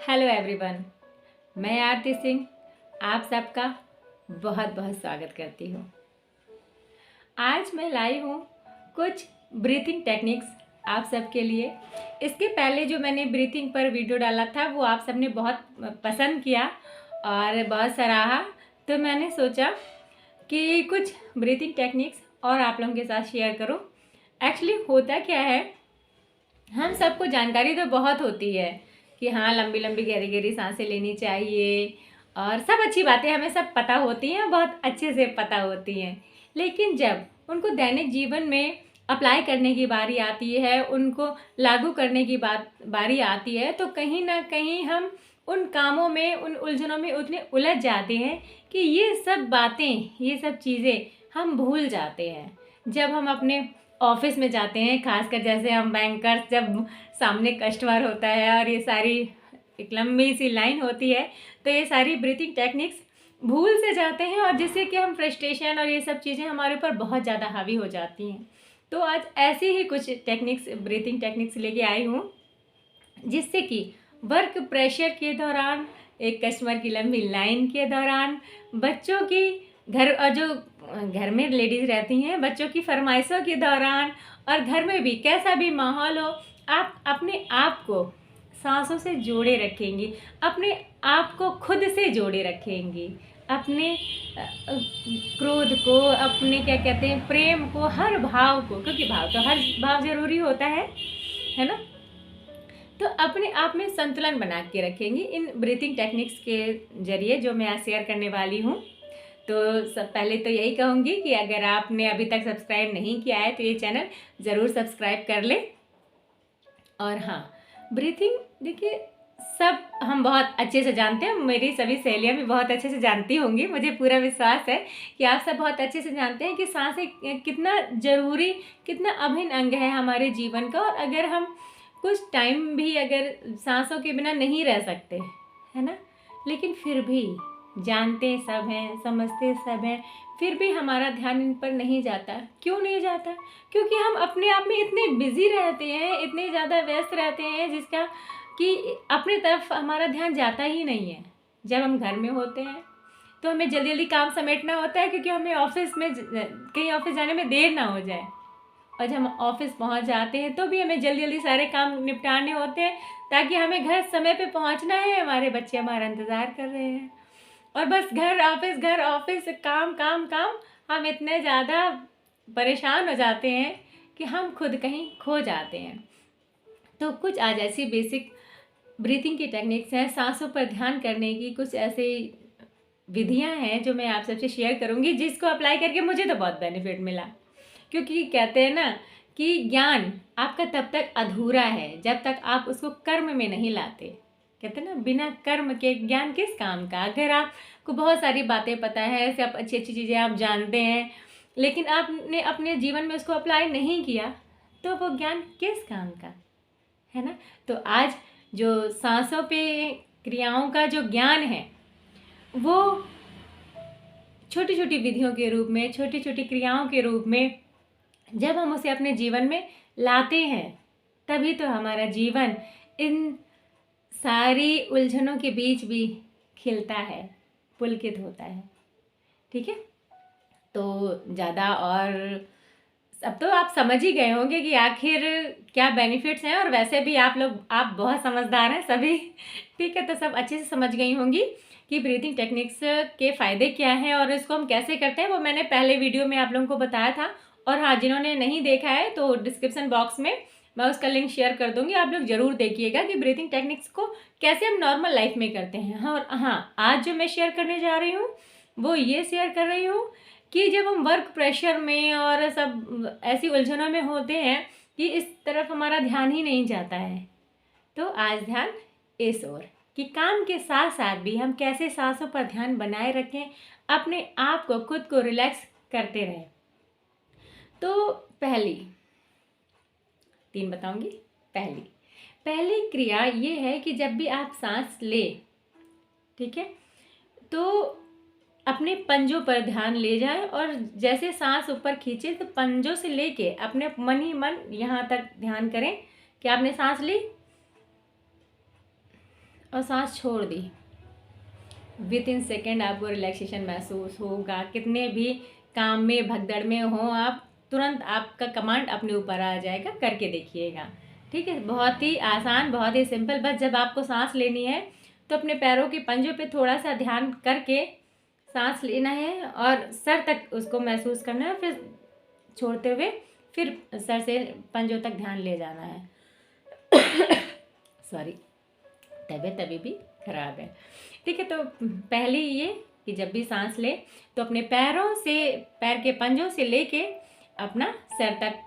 Hello everyone, मैं आरती सिंह आप सबका बहुत बहुत स्वागत करती हूँ। आज मैं लाई हूँ कुछ ब्रीथिंग टेक्निक्स आप सबके लिए। इसके पहले जो मैंने ब्रीथिंग पर वीडियो डाला था वो आप सबने बहुत पसंद किया और बहुत सराहा, तो मैंने सोचा कि कुछ ब्रीथिंग टेक्निक्स और आप लोगों के साथ शेयर करूँ। एक्चुअली होता क्या है, हम सबको जानकारी तो बहुत होती है कि हाँ लंबी लंबी गहरी गहरी सांसें लेनी चाहिए और सब अच्छी बातें हमें सब पता होती हैं, बहुत अच्छे से पता होती हैं। लेकिन जब उनको दैनिक जीवन में अप्लाई करने की बारी आती है, उनको लागू करने की बारी आती है, तो कहीं ना कहीं हम उन कामों में, उन उलझनों में उतने उलझ जाते हैं कि ये सब बातें, ये सब चीज़ें हम भूल जाते हैं। जब हम अपने ऑफिस में जाते हैं, खासकर जैसे हम बैंकर्स, जब सामने कस्टमर होता है और ये सारी एक लंबी सी लाइन होती है, तो ये सारी ब्रीथिंग टेक्निक्स भूल से जाते हैं और जिससे कि हम फ्रस्ट्रेशन और ये सब चीज़ें हमारे ऊपर बहुत ज़्यादा हावी हो जाती हैं। तो आज ऐसी ही कुछ टेक्निक्स, ब्रीथिंग टेक्निक्स लेके आई हूँ, जिससे कि वर्क प्रेशर के दौरान, एक कस्टमर की लंबी लाइन के दौरान, बच्चों की घर में लेडीज़ रहती हैं, बच्चों की फरमाइशों के दौरान, और घर में भी कैसा भी माहौल हो, आप अपने आप को सांसों से जोड़े रखेंगी, अपने आप को खुद से जोड़े रखेंगी, अपने क्रोध को, अपने क्या कहते हैं प्रेम को, हर भाव को, क्योंकि हर भाव ज़रूरी होता है ना। तो अपने आप में संतुलन बना के रखेंगी इन ब्रीथिंग टेक्निक्स के जरिए जो मैं आज शेयर करने वाली हूँ। तो सब पहले तो यही कहूँगी कि अगर आपने अभी तक सब्सक्राइब नहीं किया है तो ये चैनल ज़रूर सब्सक्राइब कर ले। और हाँ, ब्रीथिंग देखिए सब हम बहुत अच्छे से जानते हैं, मेरी सभी सहेलियाँ भी बहुत अच्छे से जानती होंगी, मुझे पूरा विश्वास है कि आप सब बहुत अच्छे से जानते हैं कि सांस एक कितना ज़रूरी, कितना अभिन्न अंग है हमारे जीवन का। और अगर हम कुछ टाइम भी अगर सांसों के बिना नहीं रह सकते, है ना, लेकिन फिर भी जानते सब हैं, समझते सब हैं, फिर भी हमारा ध्यान इन पर नहीं जाता। क्यों नहीं जाता? क्योंकि हम अपने आप में इतने बिजी रहते हैं, इतने ज़्यादा व्यस्त रहते हैं, जिसका कि अपनी तरफ हमारा ध्यान जाता ही नहीं है। जब हम घर में होते हैं तो हमें जल्दी जल्दी काम समेटना होता है, क्योंकि हमें कहीं ऑफिस जाने में देर ना हो जाए। और जब हम ऑफिस पहुंच जाते हैं तो भी हमें जल्दी जल्दी सारे काम निपटाने होते हैं, ताकि हमें घर समय पे पहुंचना है, हमारे बच्चे हमारा इंतज़ार कर रहे हैं। और बस घर ऑफिस काम काम काम, हम इतने ज़्यादा परेशान हो जाते हैं कि हम खुद कहीं खो जाते हैं। तो कुछ आज ऐसी बेसिक ब्रीथिंग की टेक्निक्स हैं, सांसों पर ध्यान करने की कुछ ऐसी विधियां हैं जो मैं आप सबसे शेयर करूंगी, जिसको अप्लाई करके मुझे तो बहुत बेनिफिट मिला। क्योंकि कहते हैं ना कि ज्ञान आपका तब तक अधूरा है जब तक आप उसको कर्म में नहीं लाते। कहते हैं ना, बिना कर्म के ज्ञान किस काम का। अगर आपको बहुत सारी बातें पता है, सब अच्छी अच्छी चीज़ें आप जानते हैं, लेकिन आपने अपने जीवन में उसको अप्लाई नहीं किया, तो वो ज्ञान किस काम का, है ना। तो आज जो सांसों पे क्रियाओं का जो ज्ञान है, वो छोटी छोटी विधियों के रूप में, छोटी छोटी क्रियाओं के रूप में जब हम उसे अपने जीवन में लाते हैं, तभी तो हमारा जीवन इन सारी उलझनों के बीच भी खिलता है, पुलकित होता है। ठीक है, तो ज़्यादा और अब तो आप समझ ही गए होंगे कि आखिर क्या बेनिफिट्स हैं। और वैसे भी आप बहुत समझदार हैं सभी, ठीक है, तो सब अच्छे से समझ गई होंगी कि ब्रीथिंग टेक्निक्स के फ़ायदे क्या हैं और इसको हम कैसे करते हैं। वो मैंने पहले वीडियो में आप लोगों को बताया था। और हाँ, जिन्होंने नहीं देखा है तो डिस्क्रिप्शन बॉक्स में मैं उसका लिंक शेयर कर दूँगी, आप लोग ज़रूर देखिएगा कि ब्रीथिंग टेक्निक्स को कैसे हम नॉर्मल लाइफ में करते हैं। हाँ, और हाँ, आज जो मैं शेयर करने जा रही हूँ वो ये शेयर कर रही हूँ कि जब हम वर्क प्रेशर में और सब ऐसी उलझनों में होते हैं कि इस तरफ हमारा ध्यान ही नहीं जाता है, तो आज ध्यान इस ओर कि काम के साथ साथ भी हम कैसे सांसों पर ध्यान बनाए रखें, अपने आप को, खुद को रिलैक्स करते रहें। तो पहली 3 बताऊंगी। पहली क्रिया ये है कि जब भी आप सांस ले, ठीक है, तो अपने पंजों पर ध्यान ले जाएं और जैसे सांस ऊपर खींचे तो पंजों से लेके अपने मन ही मन यहाँ तक ध्यान करें कि आपने सांस ली और सांस छोड़ दी, विद इन सेकेंड आपको रिलैक्सेशन महसूस होगा। कितने भी काम में भगदड़ में हो आप, तुरंत आपका कमांड अपने ऊपर आ जाएगा। करके देखिएगा, ठीक है। बहुत ही आसान, बहुत ही सिंपल। बस जब आपको सांस लेनी है तो अपने पैरों के पंजों पे थोड़ा सा ध्यान करके सांस लेना है और सर तक उसको महसूस करना है, फिर छोड़ते हुए फिर सर से पंजों तक ध्यान ले जाना है। सॉरी, तबीयत अभी भी खराब है, ठीक है। तो पहले ये कि जब भी सांस ले तो अपने पैरों से, पैर के पंजों से लेके अपना सर तक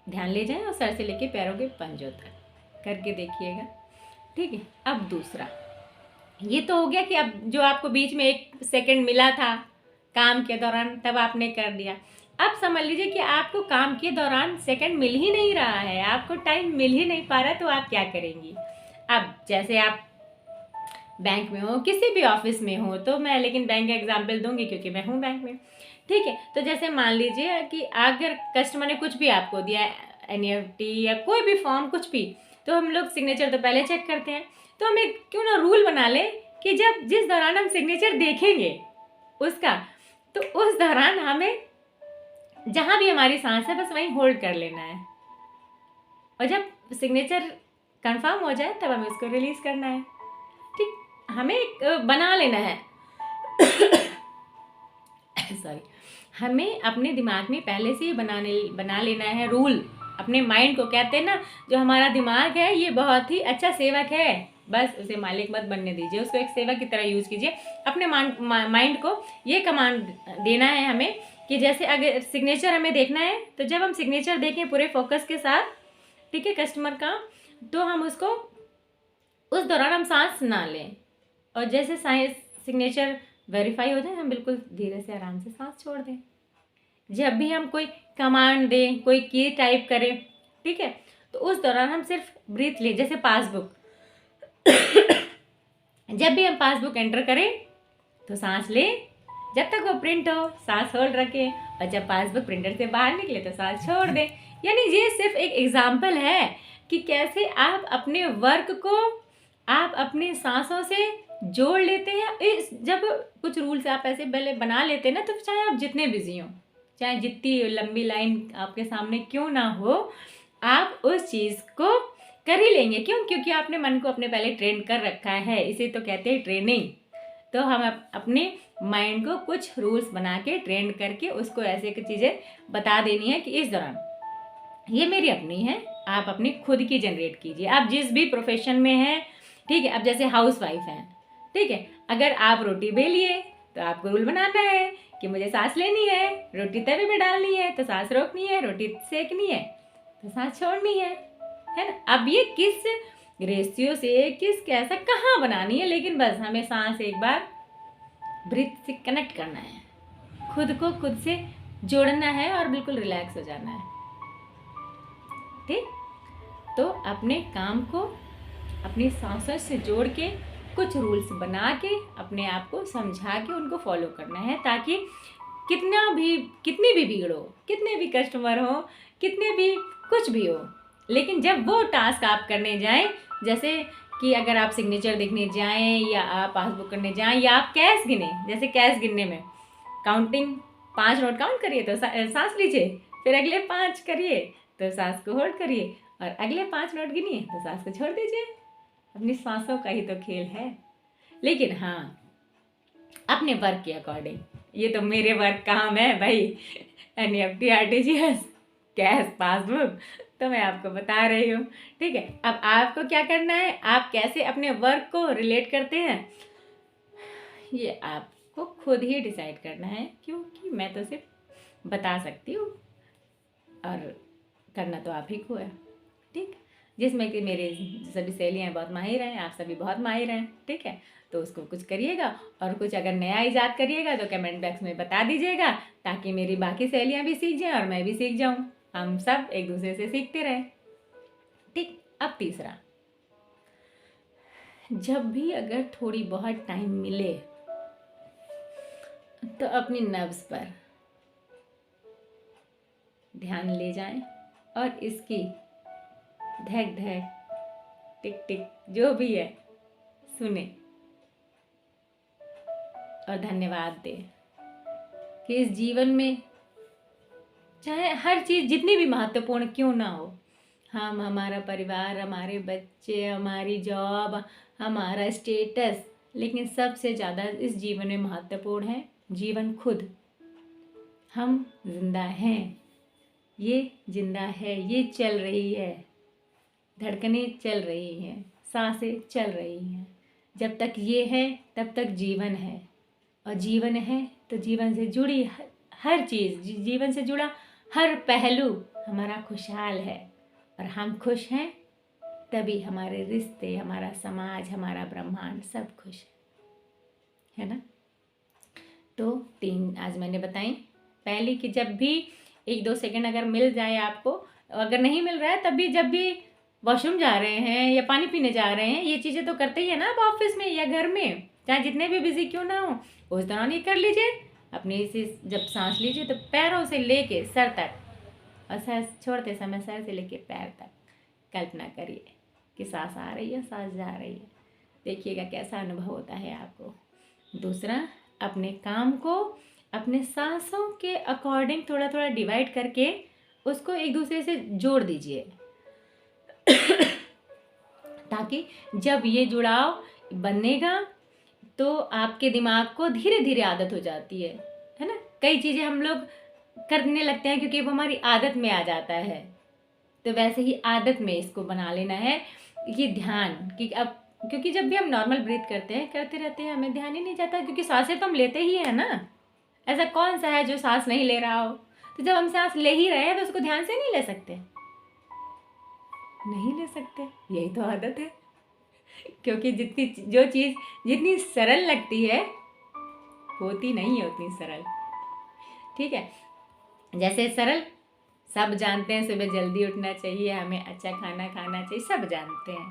ध्यान ले जाएं और सर से लेके पैरों के पंजों तक। करके देखिएगा, ठीक है। अब दूसरा, ये तो हो गया कि अब जो आपको बीच में 1 सेकंड मिला था काम के दौरान, तब आपने कर दिया। अब समझ लीजिए कि आपको काम के दौरान सेकंड मिल ही नहीं रहा है, आपको टाइम मिल ही नहीं पा रहा, तो आप क्या करेंगी। अब जैसे आप बैंक में हो, किसी भी ऑफिस में हो, तो मैं लेकिन बैंक का एग्जाम्पल दूंगी क्योंकि मैं हूँ बैंक में, ठीक है। तो जैसे मान लीजिए कि अगर कस्टमर ने कुछ भी आपको दिया, NEFT या कोई भी फॉर्म, कुछ भी, तो हम लोग सिग्नेचर तो पहले चेक करते हैं। तो हम एक क्यों ना रूल बना लें कि जिस दौरान हम सिग्नेचर देखेंगे उसका, तो उस दौरान हमें जहाँ भी हमारी सांस है बस वहीं होल्ड कर लेना है, और जब सिग्नेचर कंफर्म हो जाए तब हमें उसको रिलीज करना है, ठीक। हमें एक बना लेना है सॉरी, हमें अपने दिमाग में पहले से ही बना लेना है रूल। अपने माइंड को, कहते हैं ना, जो हमारा दिमाग है ये बहुत ही अच्छा सेवक है, बस उसे मालिक मत बनने दीजिए, उसको एक सेवक की तरह यूज़ कीजिए। अपने माइंड को ये कमांड देना है हमें कि जैसे अगर सिग्नेचर हमें देखना है, तो जब हम सिग्नेचर देखें पूरे फोकस के साथ, ठीक है, कस्टमर का, तो हम उसको उस दौरान हम सांस ना लें, और जैसे सिग्नेचर वेरीफाई हो जाए हम बिल्कुल धीरे से आराम से सांस छोड़ दें। जब भी हम कोई कमांड दें, कोई की टाइप करें, ठीक है, तो उस दौरान हम सिर्फ ब्रीथ लें। जैसे पासबुक जब भी हम पासबुक एंटर करें तो सांस लें, जब तक वो प्रिंट हो सांस होल्ड रखें, और जब पासबुक प्रिंटर से बाहर निकले तो सांस छोड़ दें। यानी ये सिर्फ एक एग्जाम्पल है कि कैसे आप अपने वर्क को आप अपनी सांसों से जोड़ लेते हैं। जब कुछ रूल्स आप ऐसे पहले बना लेते हैं ना, तो चाहे आप जितने बिजी हो, चाहे जितनी लंबी लाइन आपके सामने क्यों ना हो, आप उस चीज़ को कर ही लेंगे। क्यों? क्योंकि आपने मन को अपने पहले ट्रेन कर रखा है, इसे तो कहते हैं ट्रेनिंग। तो हम अपने माइंड को कुछ रूल्स बना के ट्रेन करके उसको ऐसे चीज़ें बता देनी है कि इस दौरान ये मेरी अपनी है, आप अपनी खुद की जनरेट कीजिए। आप जिस भी प्रोफेशन में हैं, ठीक है। अब जैसे हाउस वाइफ हैं, ठीक है, अगर आप रोटी बेलिए तो आपको रूल बनाना है कि मुझे सांस लेनी है, रोटी तवे में डालनी है तो सांस रोकनी है, रोटी सेकनी है तो सांस छोड़नी है ना। अब ये किस रेशियो से, किस कैसा कहाँ बनानी है, लेकिन बस हमें सांस एक बार ब्रीथ से कनेक्ट करना है, खुद को खुद से जोड़ना है और बिल्कुल रिलैक्स हो जाना है, ठीक। तो अपने काम को अपनी सांसों से जोड़ के कुछ रूल्स बना के अपने आप को समझा के उनको फॉलो करना है, ताकि कितनी भी भीड़ हो, कितने भी कस्टमर हो, कितने भी कुछ भी हो, लेकिन जब वो टास्क आप करने जाएं, जैसे कि अगर आप सिग्नेचर देखने जाएं या आप पासबुक करने जाएं या आप कैश गिने, जैसे कैश गिनने में काउंटिंग 5 नोट काउंट करिए तो सांस लीजिए, फिर अगले 5 करिए तो सांस को होल्ड करिए, और अगले 5 नोट गिनिए तो सांस को छोड़ दीजिए। अपनी सांसों का ही तो खेल है। लेकिन हाँ, अपने वर्क के अकॉर्डिंग, ये तो मेरे वर्क काम है भाई, NEFT, RTGS, कैश, पासबुक, तो मैं आपको बता रही हूँ, ठीक है। अब आपको क्या करना है, आप कैसे अपने वर्क को रिलेट करते हैं, ये आपको खुद ही डिसाइड करना है, क्योंकि मैं तो सिर्फ बता सकती हूँ और करना तो आप ही को है, ठीक। जिसमें कि मेरे सभी सहेलियाँ बहुत माहिर हैं, आप सभी बहुत माहिर हैं, ठीक है। तो उसको कुछ करिएगा, और कुछ अगर नया ईजाद करिएगा तो कमेंट बॉक्स में बता दीजिएगा, ताकि मेरी बाकी सहेलियाँ भी सीख जाएं और मैं भी सीख जाऊँ, हम सब एक दूसरे से सीखते रहें, ठीक। अब तीसरा, जब भी अगर थोड़ी बहुत टाइम मिले तो अपनी नब्ज पर ध्यान ले जाएं और इसकी धक धक टिक टिक जो भी है सुने और धन्यवाद दें कि इस जीवन में चाहे हर चीज़ जितनी भी महत्वपूर्ण क्यों ना हो, हम, हमारा परिवार, हमारे बच्चे, हमारी जॉब, हमारा स्टेटस, लेकिन सबसे ज़्यादा इस जीवन में महत्वपूर्ण है जीवन खुद। हम जिंदा हैं, ये जिंदा है, ये चल रही है, धड़कनें चल रही हैं, सांसें चल रही हैं। जब तक ये है तब तक जीवन है, और जीवन है तो जीवन से जुड़ी हर चीज़, जीवन से जुड़ा हर पहलू हमारा खुशहाल है। और हम खुश हैं तभी हमारे रिश्ते, हमारा समाज, हमारा ब्रह्मांड सब खुश है ना। तो 3 आज मैंने बताई। पहली कि जब भी 1-2 सेकंड अगर मिल जाए आपको, अगर नहीं मिल रहा है तब भी, जब भी वॉशरूम जा रहे हैं या पानी पीने जा रहे हैं, ये चीज़ें तो करते ही है ना आप ऑफिस में या घर में, चाहे जितने भी बिजी क्यों ना हो, उस दौरान ये कर लीजिए। अपनी इसी जब सांस लीजिए तो पैरों से लेके सर तक, और सर छोड़ते समय सर से लेके पैर तक कल्पना करिए कि सांस आ रही है, सांस जा रही है। देखिएगा कैसा अनुभव होता है आपको। दूसरा, अपने काम को अपने सांसों के अकॉर्डिंग थोड़ा थोड़ा डिवाइड करके उसको एक दूसरे से जोड़ दीजिए ताकि जब ये जुड़ाव बनेगा तो आपके दिमाग को धीरे धीरे आदत हो जाती है ना। कई चीज़ें हम लोग करने लगते हैं क्योंकि वो हमारी आदत में आ जाता है, तो वैसे ही आदत में इसको बना लेना है ये ध्यान कि अब, क्योंकि जब भी हम नॉर्मल ब्रीथ करते हैं, करते रहते हैं, हमें ध्यान ही नहीं जाता, क्योंकि सांसें तो हम लेते ही है ना। ऐसा कौन सा है जो सांस नहीं ले रहा हो? तो जब हम सांस ले ही रहे हैं तो उसको ध्यान से नहीं ले सकते, नहीं ले सकते, यही तो आदत है। क्योंकि जो चीज़ जितनी सरल लगती है होती नहीं है उतनी सरल। ठीक है, जैसे सरल सब जानते हैं, सुबह जल्दी उठना चाहिए, हमें अच्छा खाना खाना चाहिए, सब जानते हैं।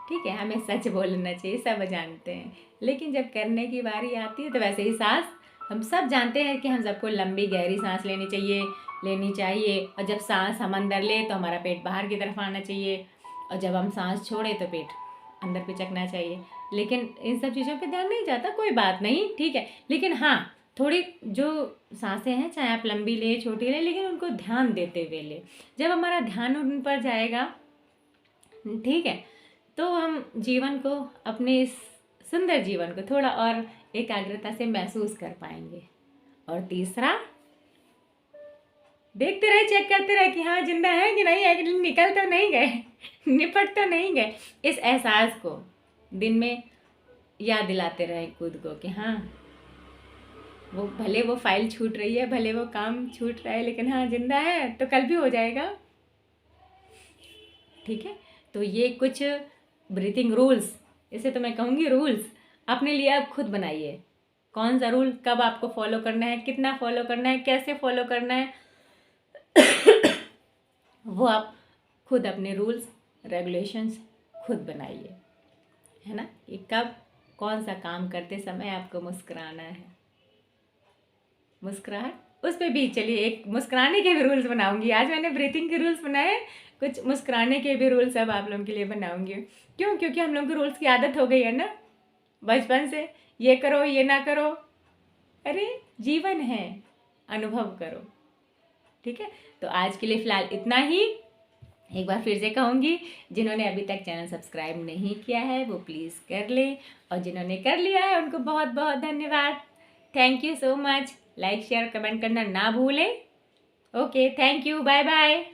ठीक है, हमें सच बोलना चाहिए, सब जानते हैं। लेकिन जब करने की बारी आती है तो वैसे ही सांस, हम सब जानते हैं कि हम सबको लंबी गहरी सांस लेनी चाहिए, और जब सांस हम अंदर ले तो हमारा पेट बाहर की तरफ आना चाहिए, और जब हम सांस छोड़े तो पेट अंदर पिचकना चाहिए। लेकिन इन सब चीज़ों पे ध्यान नहीं जाता, कोई बात नहीं, ठीक है। लेकिन हाँ, थोड़ी जो सांसें हैं चाहे आप लंबी ले छोटी ले, लेकिन उनको ध्यान देते हुए ले। जब हमारा ध्यान उन पर जाएगा, ठीक है, तो हम जीवन को, अपने इस सुंदर जीवन को थोड़ा और एकाग्रता से महसूस कर पाएंगे। और तीसरा, देखते रहे, चेक करते रहे कि हाँ जिंदा है कि नहीं है, कि निकल तो नहीं गए निपट तो नहीं गए। इस एहसास को दिन में याद दिलाते रहे खुद को कि हाँ, वो भले वो फाइल छूट रही है, भले वो काम छूट रहा है, लेकिन हाँ जिंदा है तो कल भी हो जाएगा। ठीक है, तो ये कुछ ब्रीथिंग रूल्स, इसे तो मैं कहूँगी रूल्स, अपने लिए आप खुद बनाइए। कौन सा रूल कब आपको फॉलो करना है, कितना फॉलो करना है, कैसे फॉलो करना है वो आप खुद अपने रूल्स रेगुलेशंस खुद बनाइए, है ना। कि कब कौन सा काम करते समय आपको मुस्कुराना है, मुस्कुराहट, उस पर भी चलिए एक मुस्कुराने के भी रूल्स बनाऊंगी। आज मैंने ब्रीथिंग के रूल्स बनाए, कुछ मुस्कुराने के भी रूल्स अब आप लोगों के लिए बनाऊंगी। क्यों? क्योंकि हम लोगों को रूल्स की आदत हो गई है ना बचपन से, ये करो ये ना करो। अरे जीवन है, अनुभव करो। ठीक है, तो आज के लिए फ़िलहाल इतना ही। एक बार फिर से कहूँगी, जिन्होंने अभी तक चैनल सब्सक्राइब नहीं किया है वो प्लीज़ कर ले, और जिन्होंने कर लिया है उनको बहुत बहुत धन्यवाद। Thank you so much. Like share comment करना ना भूलें। Okay, thank you, bye bye.